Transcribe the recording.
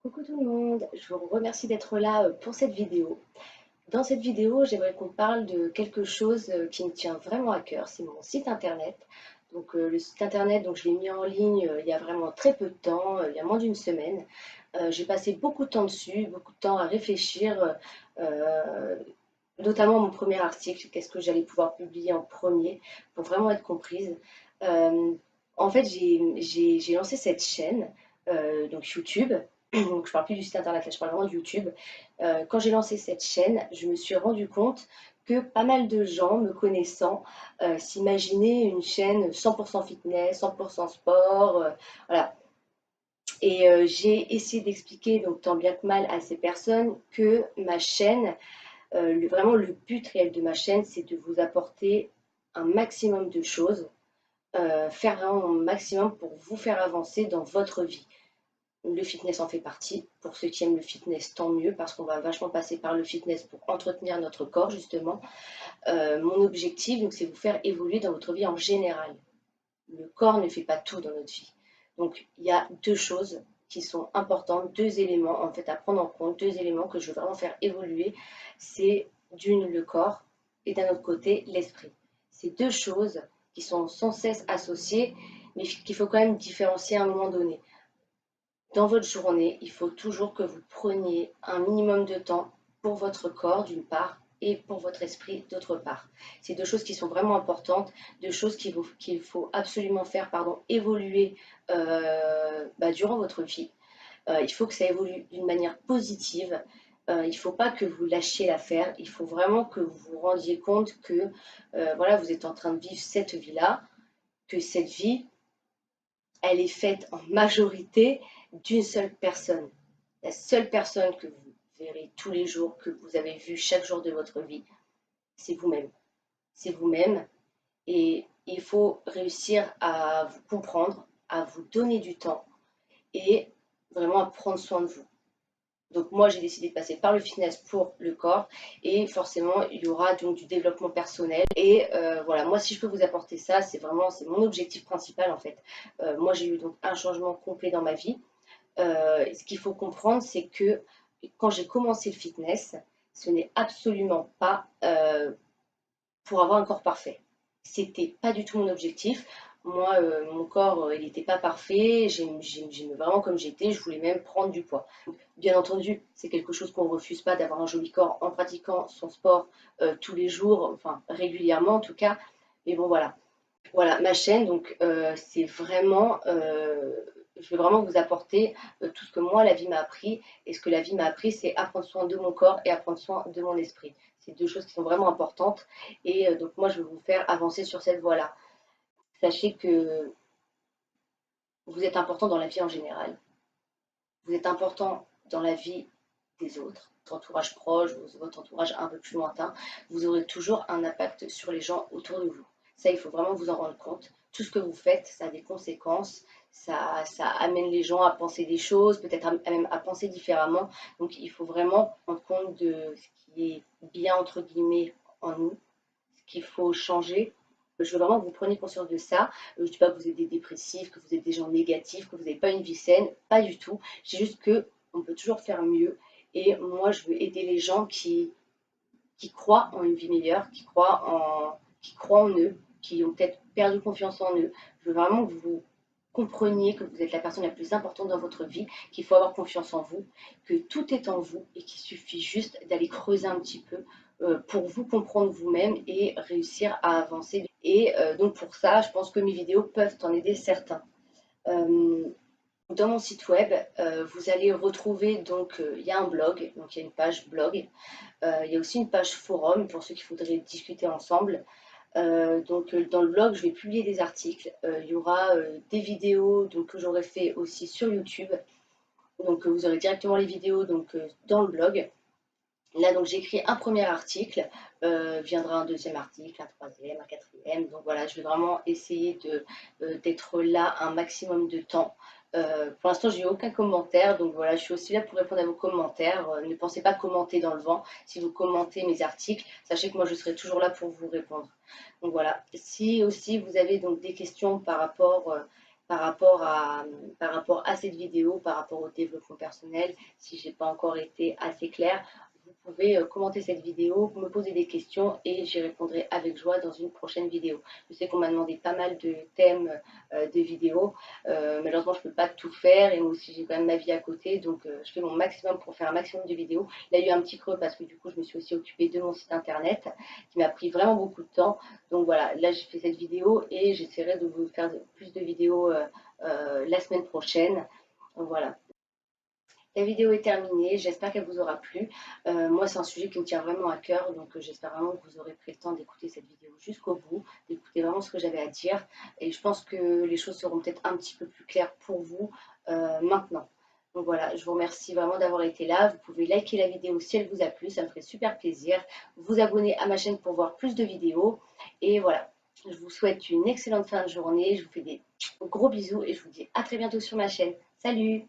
Coucou tout le monde, je vous remercie d'être là pour cette vidéo. Dans cette vidéo, j'aimerais qu'on parle de quelque chose qui me tient vraiment à cœur, c'est mon site internet. Donc le site internet, je l'ai mis en ligne il y a vraiment très peu de temps, il y a moins d'une semaine. J'ai passé beaucoup de temps dessus, beaucoup de temps à réfléchir, euh, notamment mon premier article, qu'est-ce que j'allais pouvoir publier en premier pour vraiment être comprise. Euh, En fait, j'ai lancé cette chaîne, donc YouTube. Donc, je parle plus du site internet, là, je parle vraiment de YouTube. Quand j'ai lancé cette chaîne, je me suis rendu compte que pas mal de gens, me connaissant, s'imaginaient une chaîne 100% fitness, 100% sport, voilà. Et j'ai essayé d'expliquer, donc tant bien que mal, à ces personnes que ma chaîne, vraiment le but réel de ma chaîne, c'est de vous apporter un maximum de choses, faire vraiment mon maximum pour vous faire avancer dans votre vie. Le fitness en fait partie. Pour ceux qui aiment le fitness, tant mieux, parce qu'on va vachement passer par le fitness pour entretenir notre corps, justement. Mon objectif, donc, c'est vous faire évoluer dans votre vie en général. Le corps ne fait pas tout dans notre vie. Donc, il y a deux choses qui sont importantes, deux éléments en fait à prendre en compte, deux éléments que je veux vraiment faire évoluer. C'est d'une le corps et d'un autre côté l'esprit. C'est deux choses qui sont sans cesse associées, mais qu'il faut quand même différencier à un moment donné. Dans votre journée, il faut toujours que vous preniez un minimum de temps pour votre corps d'une part et pour votre esprit d'autre part. C'est deux choses qui sont vraiment importantes, deux choses qu'il faut absolument faire évoluer durant votre vie. Il faut que ça évolue d'une manière positive. Il ne faut pas que vous lâchiez l'affaire. Il faut vraiment que vous vous rendiez compte que voilà, vous êtes en train de vivre cette vie-là, que cette vie, elle est faite en majorité d'une seule personne. La seule personne que vous verrez tous les jours, que vous avez vu chaque jour de votre vie, c'est vous-même. C'est vous-même et il faut réussir à vous comprendre, à vous donner du temps et vraiment à prendre soin de vous. Donc moi j'ai décidé de passer par le fitness pour le corps et forcément il y aura donc du développement personnel et voilà, moi si je peux vous apporter ça, c'est mon objectif principal en fait. Moi j'ai eu donc un changement complet dans ma vie. Ce qu'il faut comprendre, c'est que quand j'ai commencé le fitness, ce n'est absolument pas pour avoir un corps parfait. C'était pas du tout mon objectif. Moi, mon corps, il n'était pas parfait. J'aimais vraiment comme j'étais. Je voulais même prendre du poids. Bien entendu, c'est quelque chose qu'on ne refuse pas d'avoir un joli corps en pratiquant son sport tous les jours, enfin régulièrement en tout cas. Mais bon, voilà. Voilà, ma chaîne, donc c'est vraiment, je veux vraiment vous apporter tout ce que moi la vie m'a appris. Et ce que la vie m'a appris, c'est apprendre soin de mon corps et apprendre soin de mon esprit. C'est deux choses qui sont vraiment importantes. Et donc moi, je veux vous faire avancer sur cette voie-là. Sachez que vous êtes important dans la vie en général. Vous êtes important dans la vie des autres, votre entourage proche, votre entourage un peu plus lointain. Vous aurez toujours un impact sur les gens autour de vous. Ça, il faut vraiment vous en rendre compte. Tout ce que vous faites, ça a des conséquences. Ça amène les gens à penser des choses, peut-être même à penser différemment. Donc, il faut vraiment prendre compte de ce qui est bien, entre guillemets, en nous, ce qu'il faut changer. Je veux vraiment que vous preniez conscience de ça. Je ne dis pas que vous êtes des dépressifs, que vous êtes des gens négatifs, que vous n'avez pas une vie saine. Pas du tout. C'est juste que on peut toujours faire mieux. Et moi, je veux aider les gens qui croient en une vie meilleure, qui croient en eux, qui ont peut-être perdu confiance en eux. Je veux vraiment que vous compreniez que vous êtes la personne la plus importante dans votre vie, qu'il faut avoir confiance en vous, que tout est en vous et qu'il suffit juste d'aller creuser un petit peu pour vous comprendre vous-même et réussir à avancer. Et donc pour ça, je pense que mes vidéos peuvent en aider certains. Euh, Dans mon site web, vous allez retrouver donc il y a un blog, donc il y a une page blog. Il y a aussi une page forum pour ceux qui voudraient discuter ensemble. Dans le blog, je vais publier des articles. Il y aura des vidéos donc, que j'aurai fait aussi sur YouTube. Donc vous aurez directement les vidéos dans le blog. Là, donc j'ai écrit un premier article, viendra un deuxième article, un troisième, un quatrième. Donc voilà, je vais vraiment essayer d'être là un maximum de temps. Pour l'instant, j'ai eu aucun commentaire, donc voilà, je suis aussi là pour répondre à vos commentaires. Ne pensez pas commenter dans le vent. Si vous commentez mes articles, sachez que moi je serai toujours là pour vous répondre. Donc voilà. Si aussi vous avez donc des questions par rapport par rapport à cette vidéo, par rapport au développement personnel, si j'ai pas encore été assez claire. Vous pouvez commenter cette vidéo, me poser des questions et j'y répondrai avec joie dans une prochaine vidéo. Je sais qu'on m'a demandé pas mal de thèmes de vidéos. Malheureusement, je ne peux pas tout faire et moi aussi j'ai quand même ma vie à côté, donc je fais mon maximum pour faire un maximum de vidéos. Il y a eu un petit creux parce que du coup, je me suis aussi occupée de mon site internet qui m'a pris vraiment beaucoup de temps. Donc voilà, là j'ai fait cette vidéo et j'essaierai de vous faire plus de vidéos la semaine prochaine. Donc voilà. La vidéo est terminée, j'espère qu'elle vous aura plu. Moi, c'est un sujet qui me tient vraiment à cœur, donc j'espère vraiment que vous aurez pris le temps d'écouter cette vidéo jusqu'au bout, d'écouter vraiment ce que j'avais à dire. Et je pense que les choses seront peut-être un petit peu plus claires pour vous maintenant. Donc voilà, je vous remercie vraiment d'avoir été là. Vous pouvez liker la vidéo si elle vous a plu, ça me ferait super plaisir. Vous abonner à ma chaîne pour voir plus de vidéos. Et voilà, je vous souhaite une excellente fin de journée. Je vous fais des gros bisous et je vous dis à très bientôt sur ma chaîne. Salut!